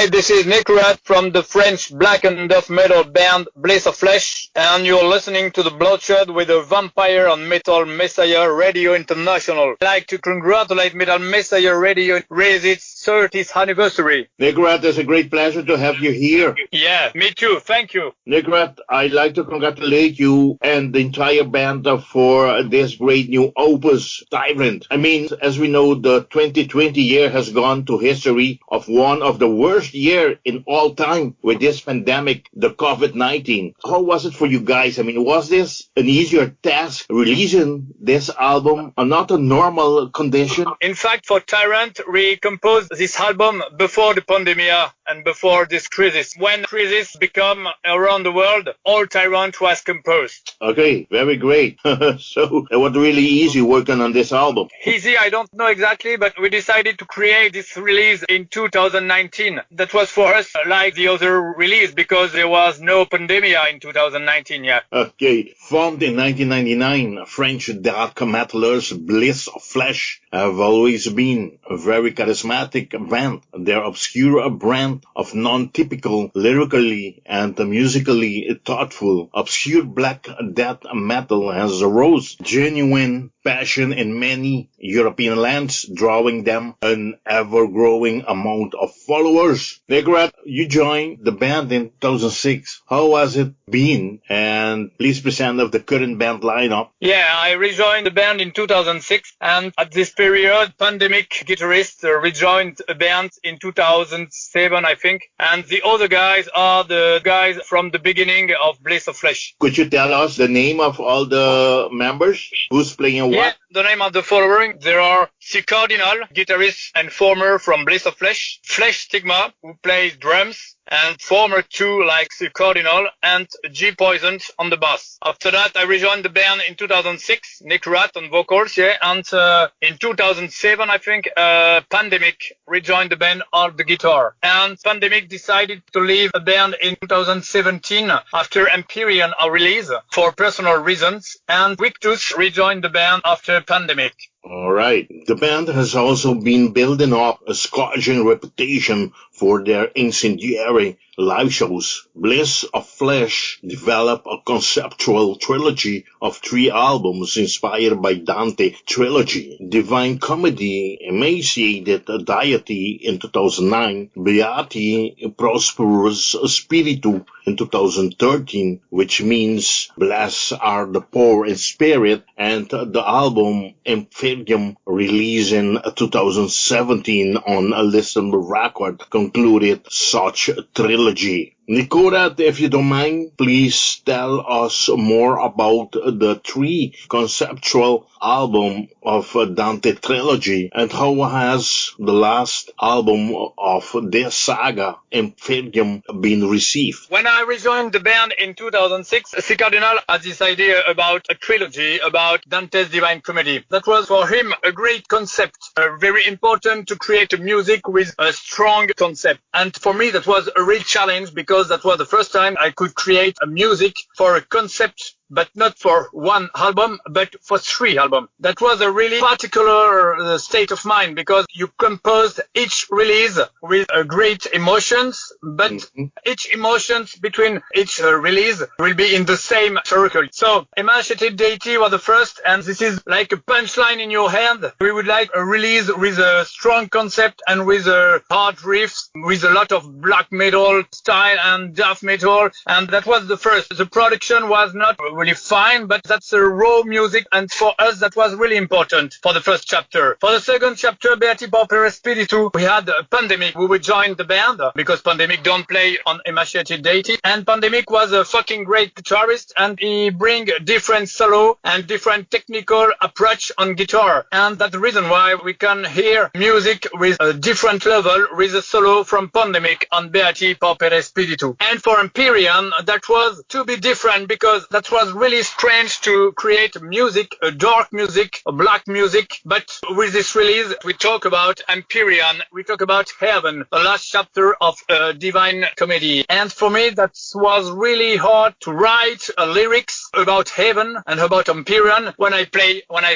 Hi, this is Necurat from the French black and death metal band Bliss of Flesh, and you're listening to The Bloodshed with a vampire on Metal Messiah Radio International. I'd like to congratulate Metal Messiah Radio raise its 30th anniversary. Necurat, it's a great pleasure to have you here. Yeah, me too. Thank you. Necurat, I'd like to congratulate you and the entire band for this great new opus, Tyrant. I mean, as we know, the 2020 year has gone to history of one of the worst year in all time with this pandemic, the COVID-19. How was it for you guys? I mean, was this an easier task releasing this album or not a normal condition? In fact, for Tyrant, we composed this album before the pandemic and before this crisis. When crisis become around the world, all Tyrant was composed. Okay, very great. So it was really easy working on this album. Easy, I don't know exactly, but we decided to create this release in 2019. That was for us like the other release because there was no pandemic in 2019 yet. Okay, formed in 1999, French dark metalers Bliss of Flesh have always been a very charismatic band. Their obscure brand of non-typical, lyrically and musically thoughtful, obscure black death metal has aroused genuine passion in many European lands, drawing them an ever-growing amount of followers. Necurat, you joined the band in 2006. How has it been? And please present of the current band lineup. Yeah, I rejoined the band in 2006, and at this period, pandemic guitarist rejoined a band in 2007, I think, and the other guys are the guys from the beginning of Bliss of Flesh. Could you tell us the name of all the members? Who's playing what? Yeah, the name of the following, there are Sikkardinal, guitarist and former from Bliss of Flesh, FleshStigma, who plays drums, and former two like Sikkardinal, and J.Poison on the bass. After that, I rejoined the band in 2006, Necurat on vocals, yeah, and in 2007, I think, Pandemic rejoined the band on the guitar. And Pandemic decided to leave the band in 2017 after Empyrean release for personal reasons, and wihch rejoined the band after Pandemic. All right. The band has also been building up a scourging reputation for their incendiary live shows. Bliss of Flesh developed a conceptual trilogy of 3 albums inspired by Dante'sTrilogy: Divine Comedy, Emaciated Deity in 2009, Beati Pauperes Spiritu in 2013, which means blessed are the poor in spirit, and the album Empyrean, released in 2017 on Lisenable Records, concluded such a trilogy. Necurat, if you don't mind, please tell us more about the 3 conceptual album of Dante'sTrilogy and how has the last album of this saga, Empyrean, been received. When I rejoined the band in 2006, Sikkardinal had this idea about a trilogy about Dante's Divine Comedy. That was for him a great concept, very important to create a music with a strong concept. And for me that was a real challenge because that was the first time I could create a music for a concept, but not for 1 album, but for 3 albums. That was a really particular state of mind because you composed each release with great emotions, but each emotions between each release will be in the same circle. So Emaciated Deity was the first, and this is like a punchline in your hand. We would like a release with a strong concept and with a hard riffs, with a lot of black metal style and death metal, and that was the first. The production was not really fine, but that's a raw music, and for us that was really important for the first chapter. For the second chapter, Beati Pauperes Spiritu, we had a Pandemic who would join the band because Pandemic don't play on Emaciated Deity, and Pandemic was a fucking great guitarist, and he bring different solo and different technical approach on guitar, and that's the reason why we can hear music with a different level with a solo from Pandemic on Beati Pauperes Spiritu. And for Empyrean, that was to be different because that was was really strange to create music, a dark music, a black music. But with this release, we talk about Empyrean, we talk about heaven, the last chapter of Divine Comedy. And for me, that was really hard to write lyrics about heaven and about Empyrean when I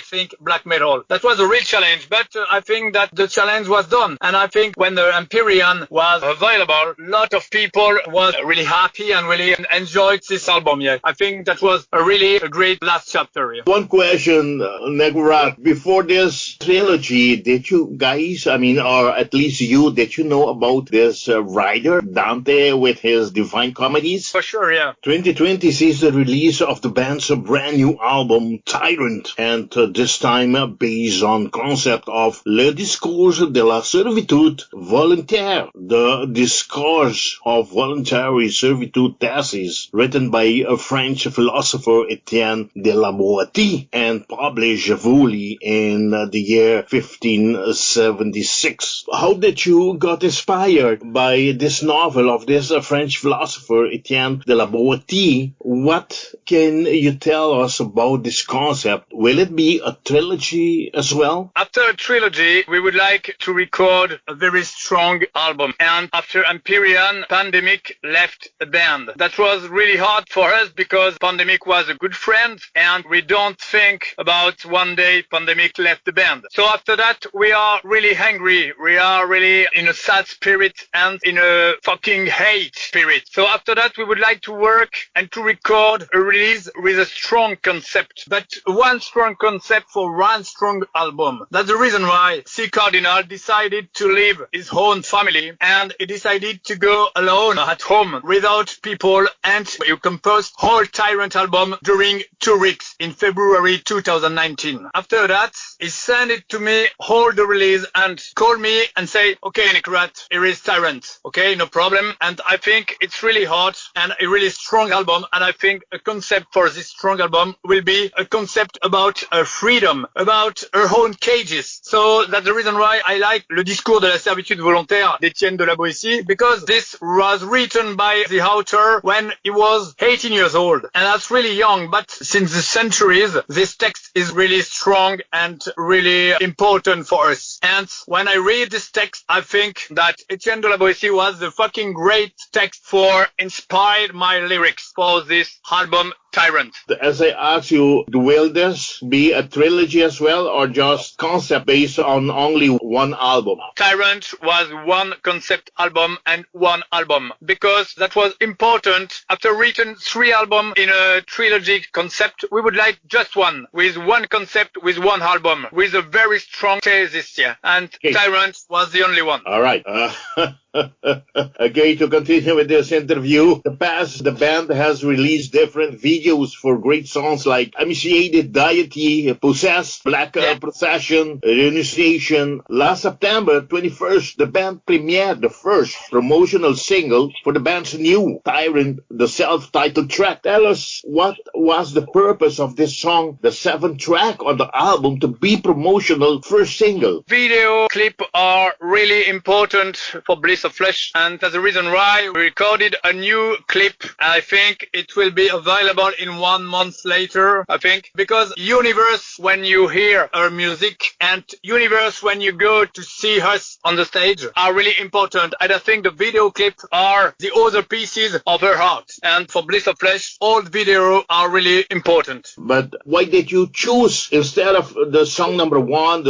think black metal. That was a real challenge, but I think that the challenge was done. And I think when the Empyrean was available, a lot of people was really happy and really enjoyed this album. Yeah, I think that was a great last chapter. Yeah. One question, Necurat, before this trilogy, did you guys, or at least you, did you know about this writer, Dante, with his Divine Comedies? For sure, yeah. 2020 sees the release of the band's brand new album, Tyrant, and this time based on concept of Le Discours de la Servitude Volontaire, the Discourse of Voluntary Servitude thesis, written by a French philosopher Etienne de la Boétie and published fully in the year 1576. How did you got inspired by this novel of this French philosopher Etienne de la Boétie? What can you tell us about this concept? Will it be a trilogy as well? After a trilogy, we would like to record a very strong album. And after Empyrean, Pandemic left the band. That was really hard for us because Pandemic was a good friend and we don't think about one day Pandemic left the band. So after that, we are really angry. We are really in a sad spirit and in a fucking hate spirit. So after that, we would like to work and to record a release with a strong concept, but one strong concept for one strong album. That's the reason why Sikkardinal decided to leave his own family and he decided to go alone at home without people, and he composed whole Tyrant album during 2 weeks in February 2019. After that, he sent it to me, all the release, and called me and say, okay, Necurat, here is Tyrant. Okay, no problem. And I think it's really hot and a really strong album, and I think a concept for this strong album will be a concept about freedom, about our own cages. So that's the reason why I like Le Discours de la Servitude Volontaire d'Etienne de la Boétie, because this was written by the author when he was 18 years old. And that's really young, but since the centuries, this text is really strong and really important for us. And when I read this text, I think that Etienne de la Boétie was the fucking great text for inspired my lyrics for this album, Tyrant. As I asked you, will this be a trilogy as well, or just concept based on only one album? Tyrant was one concept album and one album, because that was important. After written 3 albums in a trilogy concept, we would like just one, with one concept, with one album, with a very strong thesis here. And okay. Tyrant was the only one. All right. Okay, to continue with this interview, the band has released different videos for great songs like Emaciated Deity, Possessed, Black Procession, Renunciation. Last September 21st, the band premiered the first promotional single for the band's new Tyrant, the self-titled track. Tell us, what was the purpose of this song, the 7th track on the album, to be promotional first single? Video clip are really important for Bliss of Flesh, and that's the reason why we recorded a new clip. I think it will be available in 1 month later, I think, because universe when you hear our music and universe when you go to see us on the stage are really important. And I think the video clip are the other pieces of her heart. And for Bliss of Flesh, all the video are really important. But why did you choose, instead of the song number 1,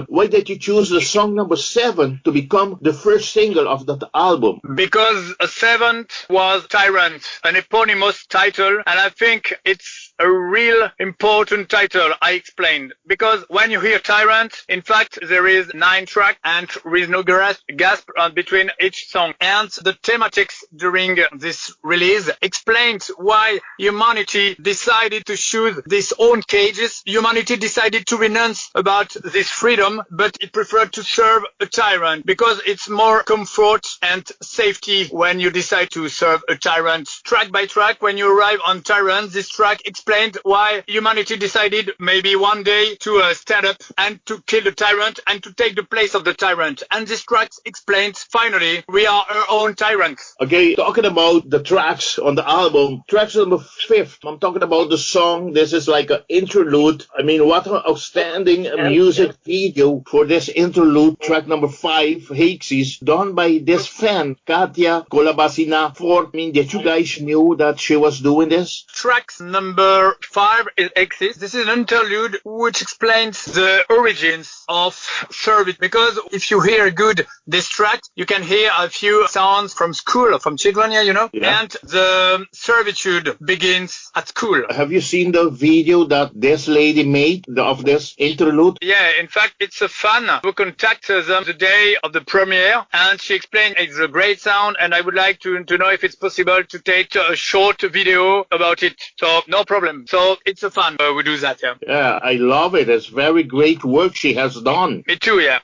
why did you choose the song number 7 to become the first single of that album? Because a 7th was Tyrant, an eponymous title, and I think it's a real important title. I explained, because when you hear Tyrant, in fact there is 9 tracks and with no gasp between each song, and the thematics during this release explains why humanity decided to choose this own cages. Humanity decided to renounce about this freedom, but it preferred to serve a tyrant because it's more comfort and safety when you decide to serve a tyrant. Track by track, when you arrive on Tyrant, this track explains explained why humanity decided maybe one day to stand up and to kill the tyrant and to take the place of the tyrant. And this track explains, finally, we are our own tyrants. Okay, talking about the tracks on the album, tracks number 5, I'm talking about the song. This is like an interlude. I mean, what an outstanding music video for this interlude. Track number 5, Hexis, done by this fan, Katia Kolabasina. I mean, did you guys knew that she was doing this? Track number 5 is Hexis. This is an interlude which explains the origins of service. Because if you hear good this track, you can hear a few sounds from school, from children, you know? Yeah. And the servitude begins at school. Have you seen the video that this lady made of this interlude? Yeah, in fact, it's a fan who contacted them the day of the premiere, and she explained it's a great sound, and I would like to know if it's possible to take a short video about it. So, no problem. So, it's a fan. We do that, yeah. Yeah, I love it. It's very great work she has done. Me too, yeah.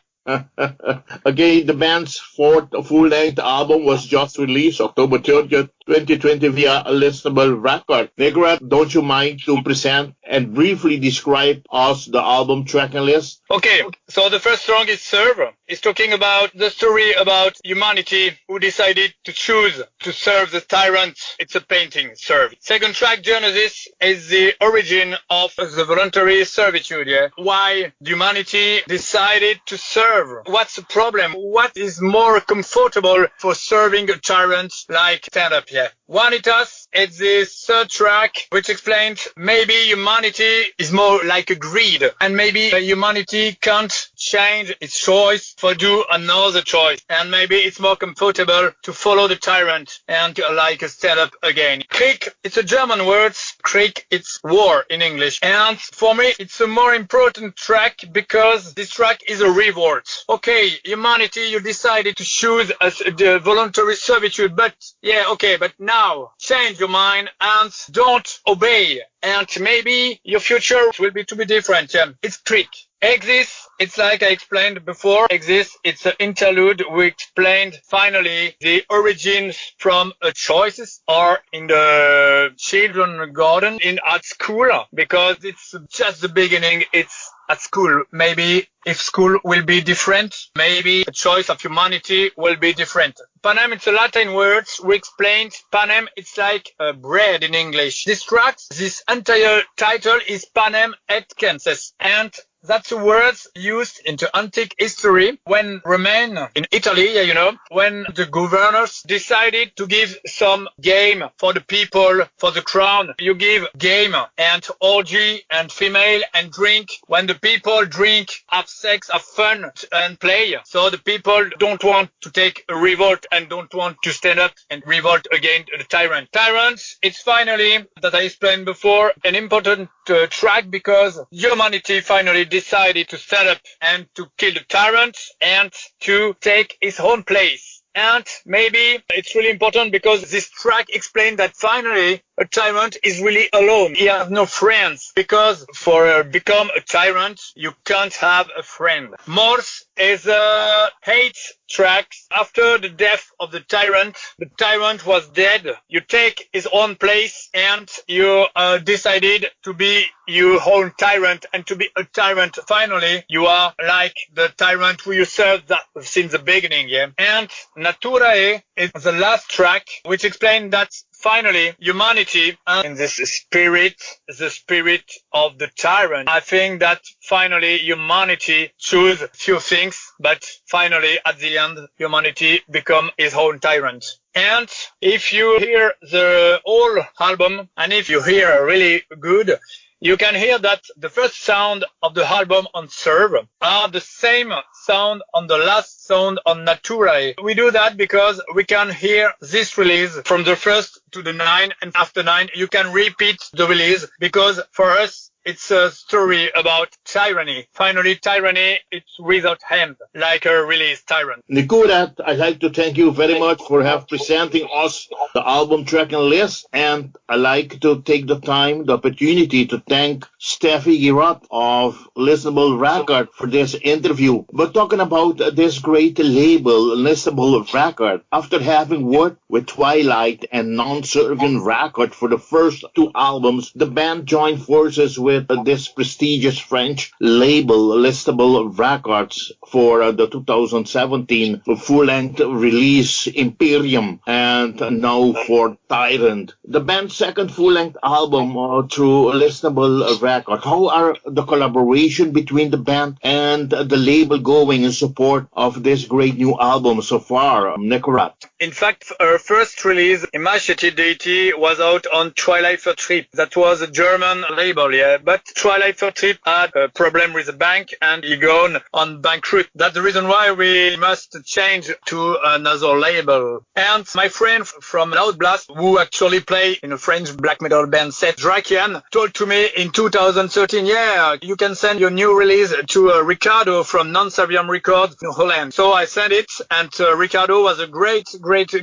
Again, the band's 4th full-length album was just released October 30th, 2020 via a Listenable Record. Necurat, don't you mind to present and briefly describe us the album tracking list? Okay, so the first song is Serve. It's talking about the story about humanity who decided to choose to serve the tyrant. It's a painting, Serve. Second track, Genesis, is the origin of the voluntary servitude, yeah? Why humanity decided to serve. What's the problem? What is more comfortable for serving a tyrant like stand-up, yeah? Vanitas is the third track which explains maybe humanity is more like a greed, and maybe humanity can't change its choice for do another choice, and maybe it's more comfortable to follow the tyrant and like a stand-up again. Krieg, it's a German word. Krieg, it's war in English, and for me it's a more important track because this track is a revolt. Okay, humanity, you decided to choose the voluntary servitude, but yeah, okay, but now change your mind and don't obey, and maybe your future will be to be different. Yeah. It's Krieg. Hexis, it's like I explained before. Hexis, it's an interlude. We explained finally the origins from choices or in the children's garden at school, because it's just the beginning. It's at school. Maybe if school will be different, maybe the choice of humanity will be different. Panem, it's a Latin word. We explained Panem, it's like bread in English. This track, this entire title is Panem et Census, and that's the words used into antique history when Roman in Italy, you know, when the governors decided to give some game for the people, for the crown. You give game and orgy and female and drink. When the people drink, have sex, have fun and play. So the people don't want to take a revolt and don't want to stand up and revolt against the tyrant. Tyrants, it's finally, that I explained before, an important track because humanity finally decided to stand up and to kill the tyrant and to take his own place. And maybe it's really important because this track explains that finally a tyrant is really alone. He has no friends, because for become a tyrant, you can't have a friend. Morse is a hate track. After the death of the tyrant was dead. You take his own place and you decided to be your own tyrant and to be a tyrant. Finally, you are like the tyrant who you served that since the beginning, yeah. And Naturae is the last track, which explains that finally, humanity in this spirit, the spirit of the tyrant. I think that finally humanity choose few things, but finally at the end, humanity become his own tyrant. And if you hear the whole album, and if you hear really good, you can hear that the first sound of the album on Serve are the same sound on the last sound on Naturae. We do that because we can hear this release from the first to the 9, and after 9 you can repeat the release, because for us it's a story about tyranny. Finally, tyranny, it's without hand, like a released tyrant. Necurat, I'd like to thank you very much for presenting us the album tracking list, and I'd like to take the time, the opportunity to thank Steffi Girat of Listenable Records for this interview. But talking about this great label, Listenable Records, after having worked with Twilight and sound-serving record for the first two albums, the band joined forces with this prestigious French label, Listenable Records, for the 2017 full-length release Empyrean, and now for Tyrant. The band's second full-length album through Listenable Records. How are the collaboration between the band and the label going in support of this great new album so far, Necurat? In fact, our first release, Emaciated Deity, was out on Twilight for Trip. That was a German label, yeah. But Twilight for Trip had a problem with the bank and he gone on bankrupt. That's the reason why we must change to another label. And my friend from Loud Blast, who actually play in a French black metal band set, Drakian, told to me in 2013, yeah, you can send your new release to Ricardo from Non-Savium Records in Holland. So I sent it, and Ricardo was a great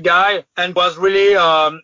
guy and was really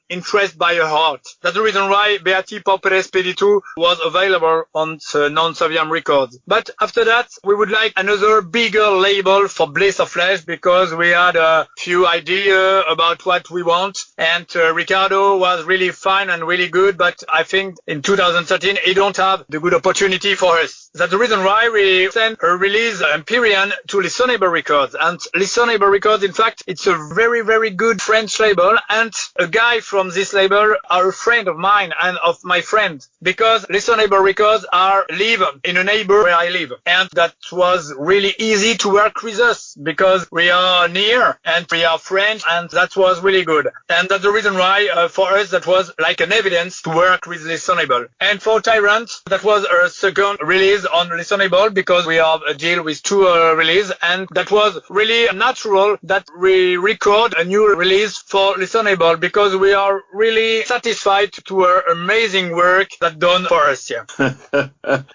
impressed by her heart. That's the reason why Beati Pauperes Spiritu was available on Non-Savium Records. But after that, we would like another bigger label for Bliss of Flesh, because we had a few ideas about what we want, and Ricardo was really fine and really good, but I think in 2013 he don't have the good opportunity for us. That's the reason why we sent a release Empyrean to Lisenable Records. And Lisenable Records, in fact, it's a very good French label, and a guy from this label are a friend of mine and of my friend, because Lisenable Records live in a neighbor where I live, and that was really easy to work with us because we are near and we are friends, and that was really good. And that's the reason why for us that was like an evidence to work with Listenable. And for Tyrant, that was our second release on Listenable, because we have a deal with two releases, and that was really natural that we record a new release for Listenable, because we are really satisfied to our amazing work that done for us. Yeah.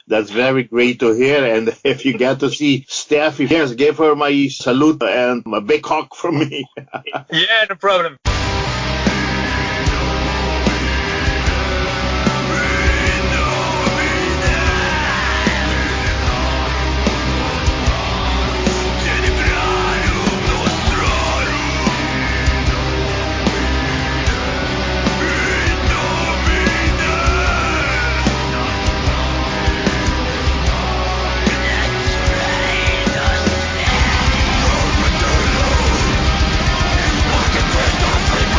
That's very great to hear. And if you get to see Steffi, yes, give her my salute and a big hug from me. Yeah, no problem. Fucking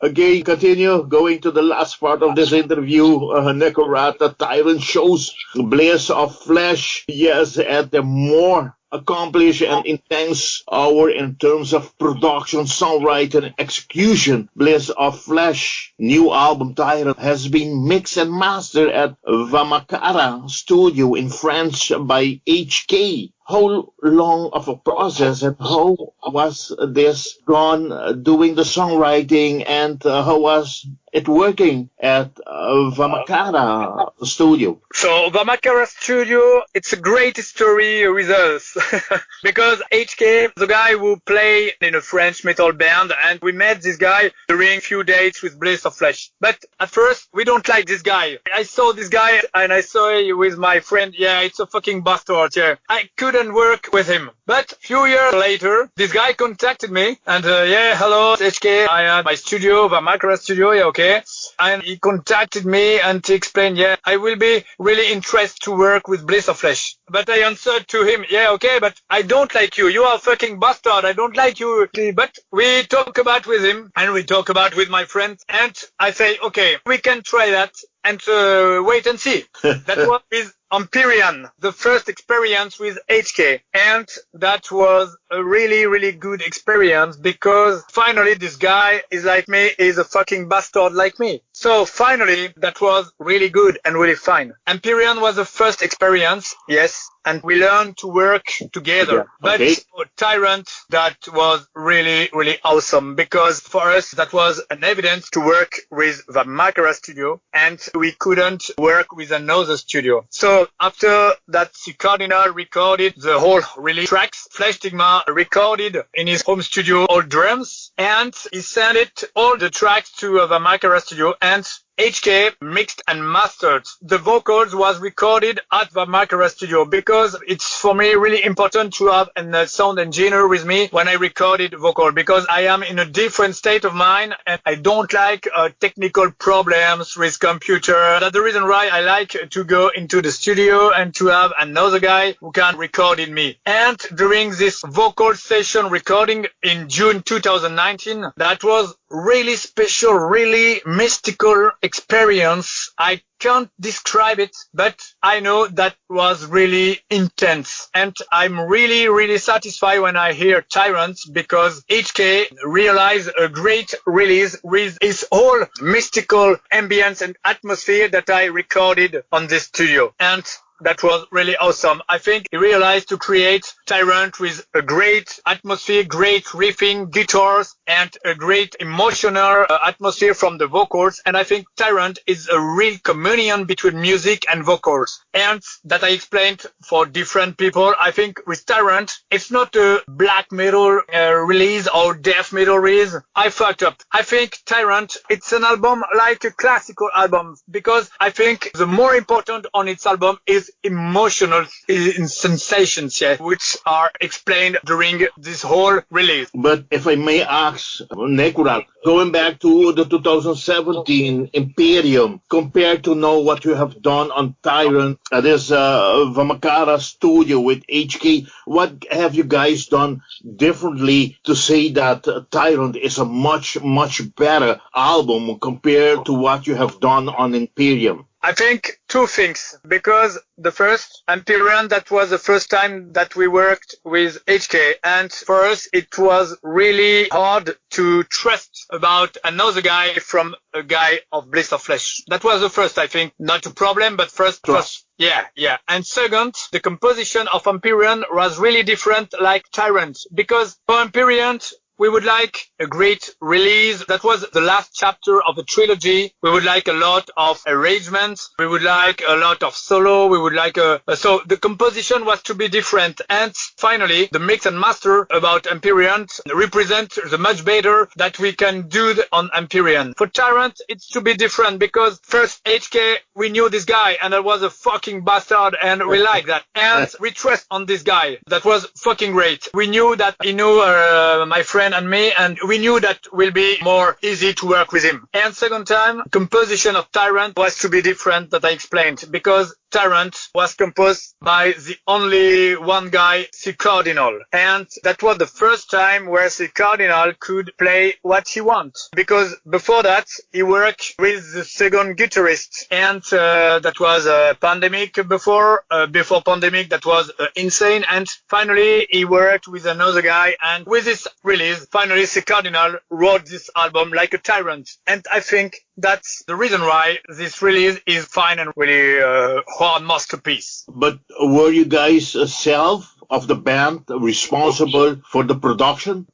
Okay, continue going to the last part of this interview. Necurat, the Tyrant shows Bliss of Flesh, yes, at the more accomplished and intense hour in terms of production, songwriting, and execution. Bliss of Flesh, new album Tyrant, has been mixed and mastered at Vanitas studio in France by HK. How long of a process and how was this gone doing the songwriting, and how was it working at Vanitas studio? So Vanitas studio, it's a great story with us because HK, the guy who played in a French metal band, and we met this guy during a few dates with Bliss of Flesh. But at first, we don't like this guy. I saw this guy and I saw it with my friend. Yeah, it's a fucking bastard. Yeah, I couldn't work with him. But a few years later, this guy contacted me and yeah, hello, it's HK. I had my studio, Vanitas studio. Yeah, okay. And he contacted me and he explained, yeah, I will be really interested to work with Bliss of Flesh. But I answered to him, yeah, okay, but I don't like you. You are a fucking bastard. I don't like you. But we talk about with him and we talk about with my friends. And I say, okay, we can try that and wait and see. That was with Empyrean, the first experience with HK. And that was a really, really good experience because finally this guy is like me, is a fucking bastard like me. So finally that was really good and really fine. Empyrean was the first experience, yes, and we learned to work together. Yeah, okay. But for Tyrant, that was really, really awesome because for us that was an evidence to work with the Necurat studio and we couldn't work with another studio. So after that, Sikkardinal recorded the whole release tracks. FleshStigma recorded in his home studio all drums and he sent it all the tracks to the Necurat studio and HK mixed and mastered. The vocals was recorded at the Necurat studio because it's for me really important to have a sound engineer with me when I recorded vocal because I am in a different state of mind and I don't like technical problems with computer. That's the reason why I like to go into the studio and to have another guy who can record in me. And during this vocal session recording in June 2019, that was really special, really mystical experience. I can't describe it, but I know that was really intense. And I'm really, really satisfied when I hear Tyrant because HK realized a great release with his whole mystical ambience and atmosphere that I recorded on this studio. And that was really awesome. I think he realized to create Tyrant with a great atmosphere, great riffing, guitars, and a great emotional atmosphere from the vocals. And I think Tyrant is a real communion between music and vocals. And that I explained for different people. I think with Tyrant, it's not a black metal release or death metal release. I fucked up. I think Tyrant, it's an album like a classical album because I think the more important on its album is emotional sensations, yeah, which are explained during this whole release. But if I may ask, Necurat, going back to the 2017 Empyrean, compared to now what you have done on Tyrant, this Vanitas studio with HK, what have you guys done differently to say that Tyrant is a much, much better album compared to what you have done on Empyrean? I think two things, because the first, Empyrean, that was the first time that we worked with HK, and for us it was really hard to trust about another guy from a guy of Bliss of Flesh. That was the first, I think, not a problem, but first trust. Yeah. And second, the composition of Empyrean was really different like Tyrant, because for Empyrean, we would like a great release. That was the last chapter of the trilogy. We would like a lot of arrangements. We would like a lot of solo. We would like so the composition was to be different. And finally, the mix and master about Empyrean represent the much better that we can do on Empyrean. For Tyrant, it's to be different because first HK, we knew this guy and that was a fucking bastard and we like that. And we trust on this guy. That was fucking great. We knew that he knew my friend and me, and we knew that will be more easy to work with him. And second time, composition of Tyrant was to be different that I explained, because Tyrant was composed by the only one guy, Sikkardinal. And that was the first time where Sikkardinal could play what he wants. Because before that, he worked with the second guitarist. And that was a pandemic before pandemic, that was insane. And finally, he worked with another guy. And with this release, finally, Sikkardinal wrote this album like a tyrant. And I think that's the reason why this release is fine and really hard masterpiece. But were you guys self of the band responsible for the production?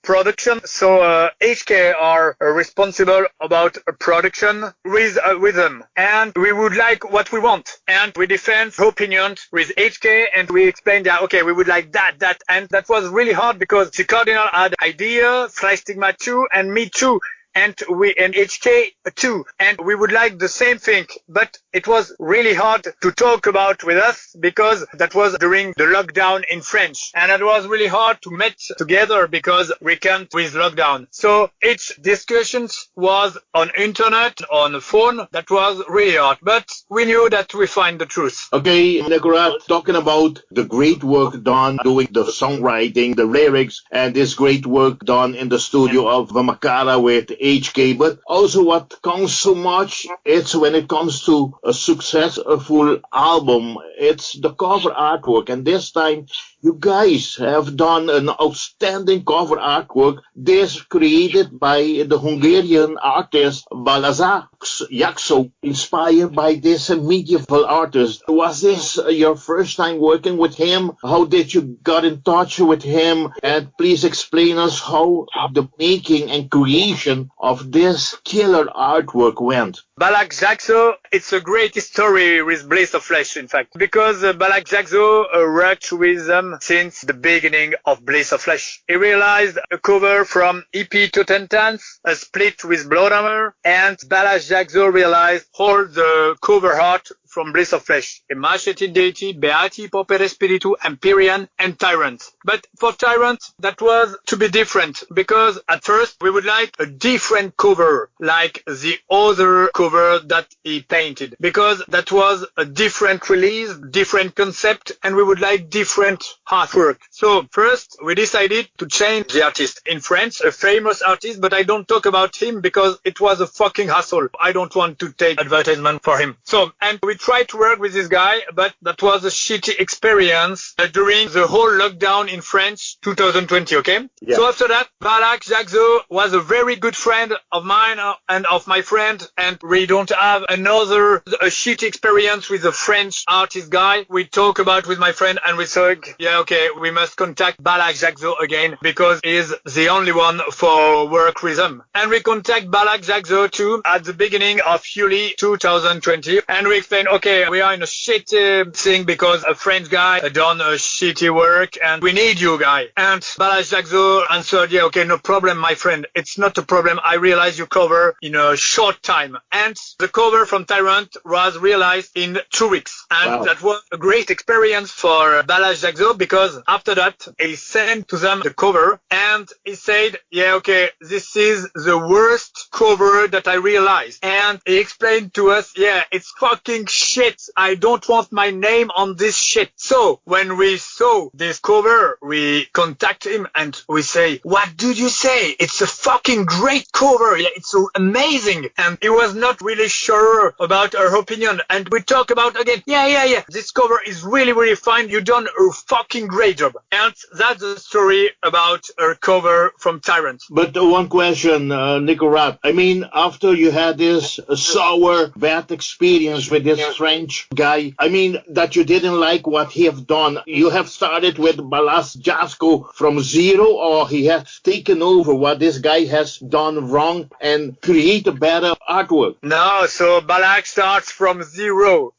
So HK are responsible about production with them, and we would like what we want, and we defend opinions with HK, and we explain that okay, we would like that, and that was really hard because Sikkardinal had idea, FleshStigma too, and me too. And HK too, and we would like the same thing, but it was really hard to talk about with us because that was during the lockdown in French, and it was really hard to meet together because we can't with lockdown. So each discussions was on internet, on the phone. That was really hard, but we knew that we find the truth. Okay, Necurat, talking about the great work done doing the songwriting, the lyrics, and this great work done in the studio of Vamakara with HK, but also what counts so much, it's when it comes to a successful album, it's the cover artwork. And this time, you guys have done an outstanding cover artwork, this created by the Hungarian artist Balázs Jákszó, inspired by this medieval artist. Was this your first time working with him? How did you got in touch with him? And please explain us how the making and creation of this killer artwork went. Balázs Jákszó, it's a great story with Bliss of Flesh, in fact, because Balázs Jákszó worked with them since the beginning of Bliss of Flesh. He realized a cover from EP to Tentans, a split with Bloodhammer, and Balázs Jákszó realized all the cover art from Bliss of Flesh, Emaciated Deity, Beati Pauperes Spiritu, Empyrean, and Tyrant. But for Tyrant, that was to be different, because at first we would like a different cover, like the other cover that he painted, because that was a different release, different concept, and we would like different artwork. So first, we decided to change the artist. In France, a famous artist, but I don't talk about him because it was a fucking hassle. I don't want to take advertisement for him. So, and we tried to work with this guy, but that was a shitty experience during the whole lockdown in France 2020, okay? Yeah. So after that, Balázs Jákszó was a very good friend of mine and of my friend, and we don't have a shitty experience with a French artist guy. We talk about with my friend and we said, yeah, okay, we must contact Balázs Jákszó again because he's the only one for work with him. And we contact Balázs Jákszó too at the beginning of July 2020, and we explain, okay, we are in a shitty thing because a French guy done a shitty work and we need you guy. And Balázs Jákszó answered, yeah, okay, no problem, my friend. It's not a problem. I realized you cover in a short time. And the cover from Tyrant was realized in 2 weeks. And wow. That was a great experience for Balázs Jákszó because after that, he sent to them the cover and he said, yeah, okay, this is the worst cover that I realized. And he explained to us, yeah, it's fucking shit. I don't want my name on this shit. So when we saw this cover, we contact him and we say, what did you say? It's a fucking great cover. It's amazing. And he was not really sure about our opinion. And we talk about again, yeah. This cover is really, really fine. You done a fucking great job. And that's the story about our cover from Tyrant. But one question, Necurat. I mean, after you had this sour, bad experience with this French guy, I mean, that you didn't like what he have done, you have started with Balázs Jákszó from zero, or he has taken over what this guy has done wrong and create a better artwork? No, so Balázs starts from zero.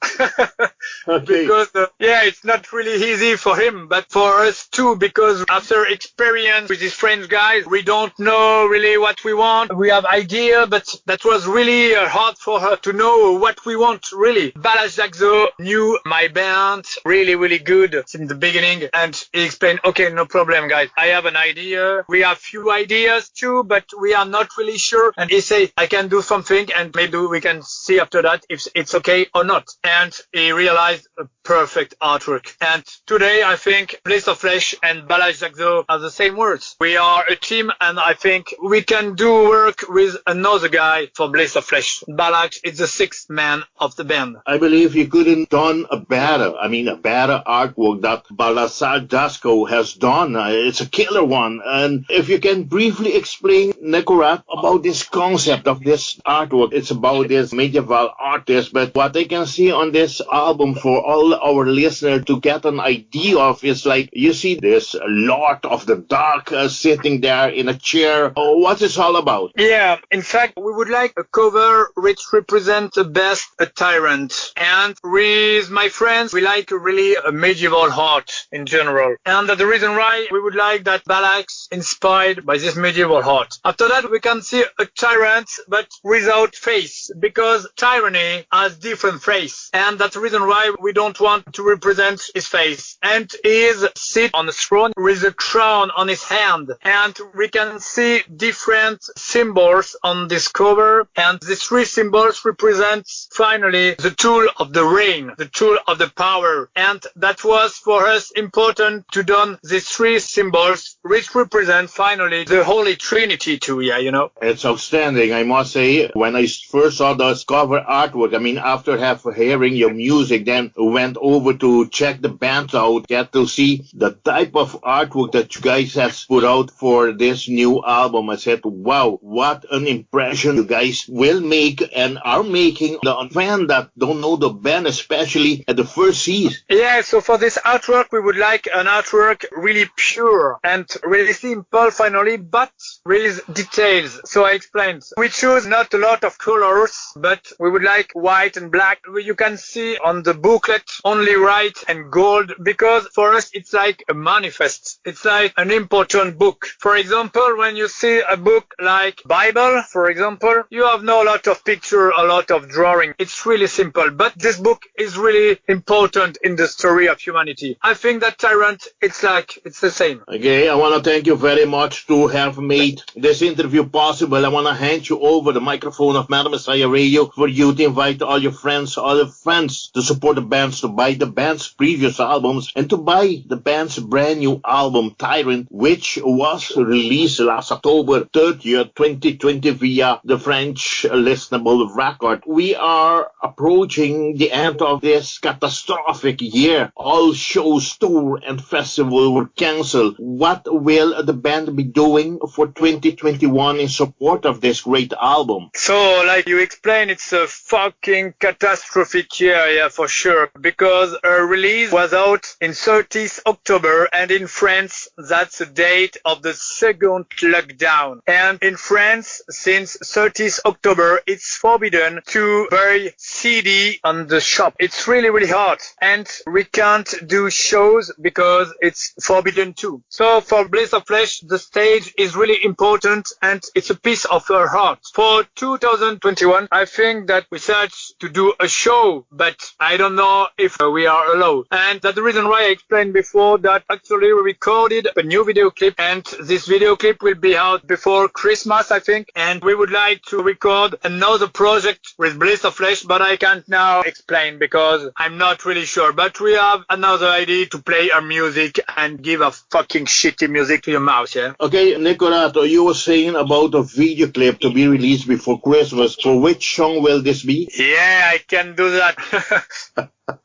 Okay. Because, it's not really easy for him, but for us too, because after experience with these French guys, we don't know really what we want. We have idea, but that was really hard for her to know what we want, really. Balázs Jákszó knew my band really, really good since the beginning, and he explained, okay, no problem, guys. I have an idea. We have few ideas too, but we are not really sure. And he said, I can do something, and maybe we can see after that if it's okay or not. And he realized realized a perfect artwork. And today, I think Bliss of Flesh and Balázs Zakso are the same words. We are a team, and I think we can do work with another guy for Bliss of Flesh. Balázs is the sixth man of the band. I believe you couldn't done a better artwork that Balázs Zakso has done. It's a killer one. And if you can briefly explain, Necurat, about this concept of this artwork. It's about this medieval artist, but what I can see on this album for all our listeners to get an idea of is like you see this Lord of the Dark sitting there in a chair. What's this all about? Yeah, in fact, we would like a cover which represents the best a Tyrant. And with my friends, we like really a medieval art in general. And that's the reason why we would like that Balázs inspired by this medieval art. After that, we can see a Tyrant, but without face, because tyranny has different face. And that's the reason why we don't want to represent his face. And he is sit on the throne with a crown on his hand. And we can see different symbols on this cover. And these three symbols represent finally the tool of the reign, the tool of the power. And that was for us important to do these three symbols, which represent finally the Holy Trinity too, yeah, you know. It's outstanding, I must say. When I first saw this cover artwork, after hearing your music, then went over to check the band out, get to see the type of artwork that you guys have put out for this new album. I said, wow, what an impression you guys will make and are making the fan that don't know the band, especially at the first season. Yeah, so for this artwork, we would like an artwork really pure and really simple finally, but with details. So I explained. We choose not a lot of colors, but we would like white and black. You can see on the booklet only white and gold, because for us it's like a manifest. It's like an important book. For example, when you see a book like Bible, for example, you have no lot of picture, a lot of drawing. It's really simple, but this book is really important in the story of humanity. I think that Tyrant, it's the same. Okay, I want to thank you very much to have made this interview possible. I want to hand you over the microphone of Madam Messiah Radio for you to invite all your friends, all your fans to support the bands, to buy the band's previous albums, and to buy the band's brand new album, Tyrant, which was released last October 30th, 2020 via the French Listenable Records. We are approaching the end of this catastrophic year. All shows, tour, and festival were cancelled. What will the band be doing for 2021 in support of this great album? So, like you explained, it's a fucking catastrophic year, yeah, for sure, because a release was out in 30th October, and in France, that's the date of the second lockdown. And in France, since 30th October, it's forbidden to buy CD on the shop. It's really, really hard, and we can't do shows because it's forbidden too. So for Bliss of Flesh, the stage is really important, and it's a piece of our heart. For 2021, I think that we search to do a show, but I don't know if we are allowed. And that's the reason why I explained before that actually we recorded a new video clip, and this video clip will be out before Christmas, I think. And we would like to record another project with Bliss of Flesh, but I can't now explain because I'm not really sure. But we have another idea to play our music and give a fucking shitty music to your mouth, yeah? Okay, Necurat, you were saying about a video clip to be released before Christmas. For which song will this be? Yeah, I can do that.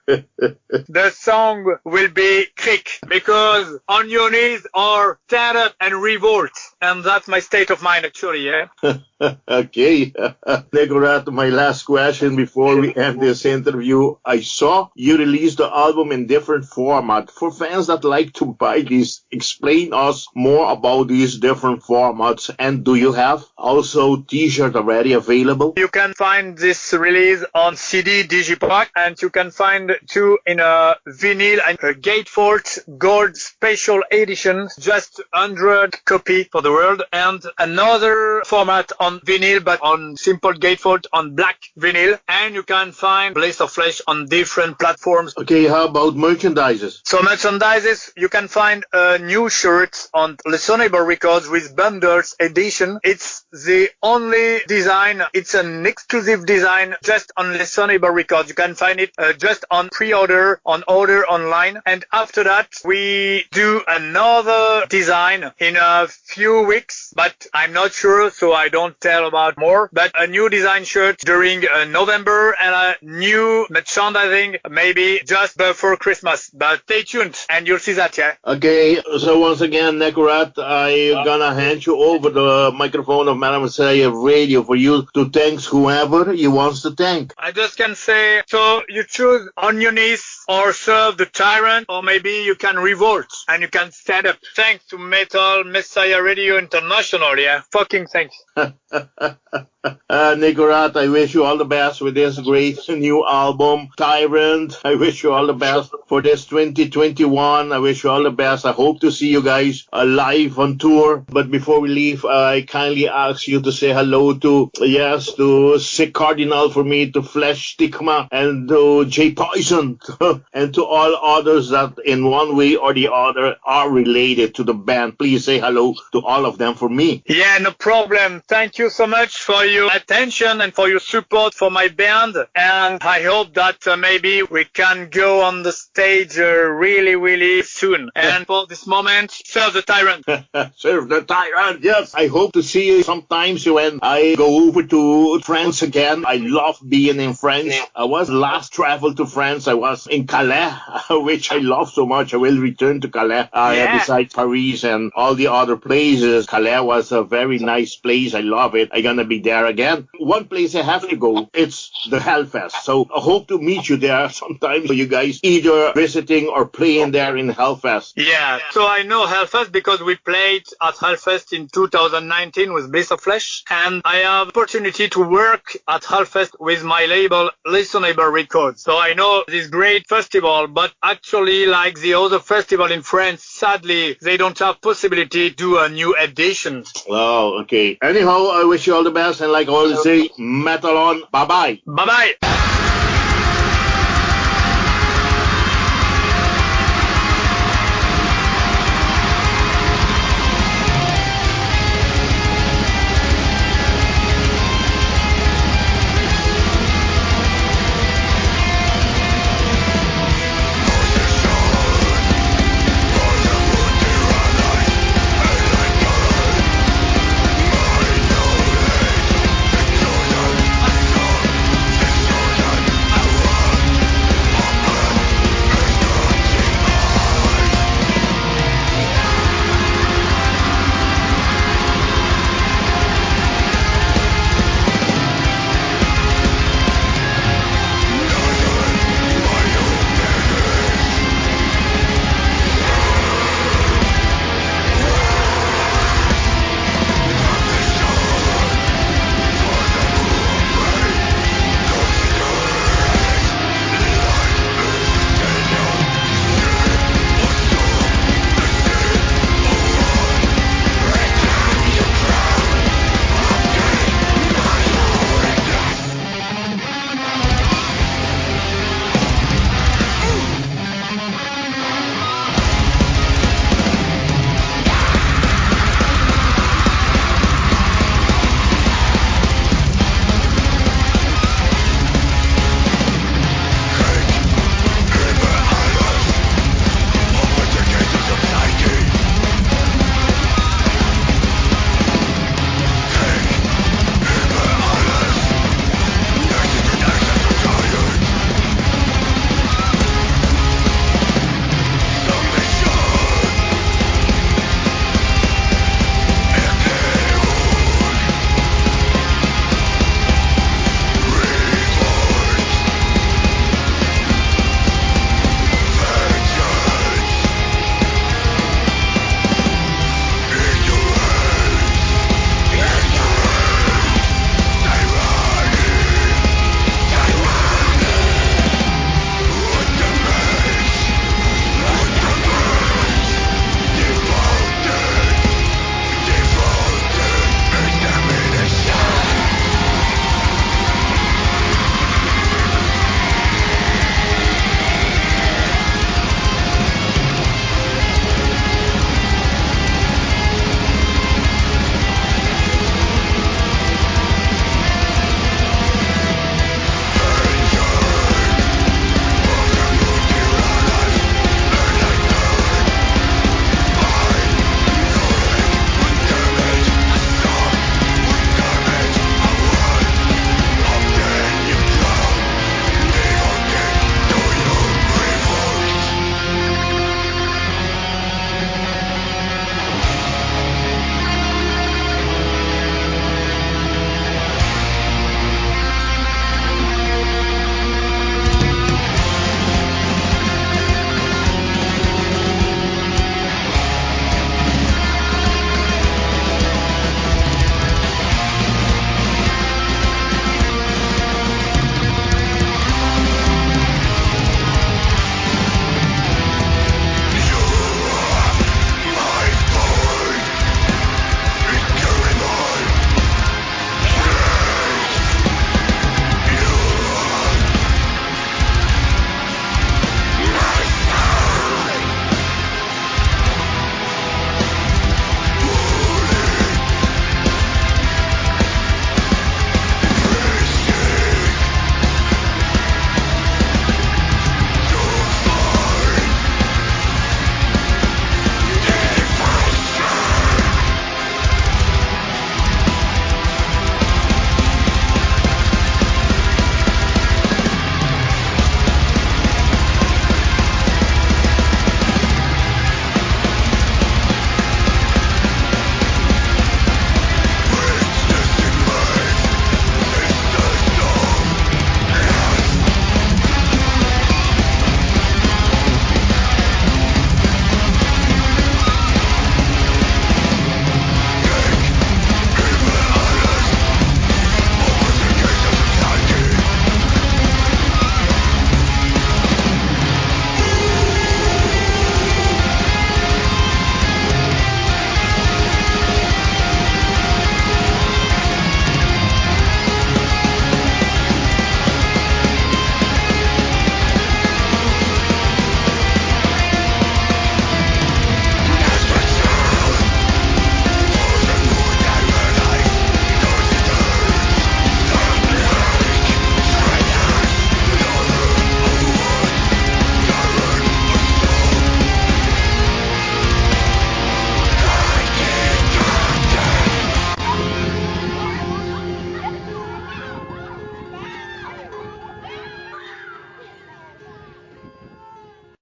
The song will be Krieg, because on your knees or stand up and revolt. And that's my state of mind actually, yeah? Okay. Necurat, my last question before we end this interview. I saw you release the album in different format. For fans that like to buy these, explain us more about these different formats. And do you have also t-shirt already available? You can find this release on CD Digipack, and you can find two in a vinyl and a gatefold gold special edition, just 100 copy for the world, and another format on on vinyl, but on simple gatefold on black vinyl. And you can find Bliss of Flesh on different platforms. Okay, how about merchandises? So merchandises, you can find a new shirt on Listenable Records with bundles edition. It's the only design. It's an exclusive design just on Listenable Records. You can find it just on pre-order, on order online. And after that, we do another design in a few weeks, but I'm not sure, so I don't tell about more. But a new design shirt during November and a new merchandising maybe just before Christmas. But stay tuned and you'll see that, yeah. Okay, so once again, Necurat, I'm gonna hand you over the microphone of Madame Say Radio for you to thank whoever you wants to thank. I just can say, so you choose on your knees or serve the Tyrant, or maybe you can revolt and you can stand up. Thanks to Metal Messiah Radio International, yeah. Fucking thanks. Necurat, I wish you all the best with this great new album, Tyrant. I wish you all the best for this 2021. I wish you all the best. I hope to see you guys live on tour. But before we leave, I kindly ask you to say hello to Sikkardinal for me, to FleshStigma, and to J.Poison, and to all others that in one way or the other are related to the band. Please say hello to all of them for me. Yeah, no problem. Thank you so much for your attention and for your support for my band. And I hope that maybe we can go on the stage really, really soon. And for this moment, serve the Tyrant. Serve the Tyrant, yes. I hope to see you sometimes when I go over to France again. I love being in France. I was last travel to France. I was in Calais, which I love so much. I will return to Calais besides Paris and all the other places. Calais was a very nice place. I love it. I'm gonna be there again. One place I have to go, it's the Hellfest. So I hope to meet you there sometime. So you guys either visiting or playing there in Hellfest. Yeah, so I know Hellfest because we played at Hellfest in 2019 with Bliss of Flesh. And I have opportunity to work at Hellfest with my label Lisenable Records. So I know this great festival, but actually like the other festival in France, sadly, they don't have possibility to do a new edition. Oh, okay. Anyhow, I wish you all the best. And like I always say, metal on. Bye-bye. Bye-bye.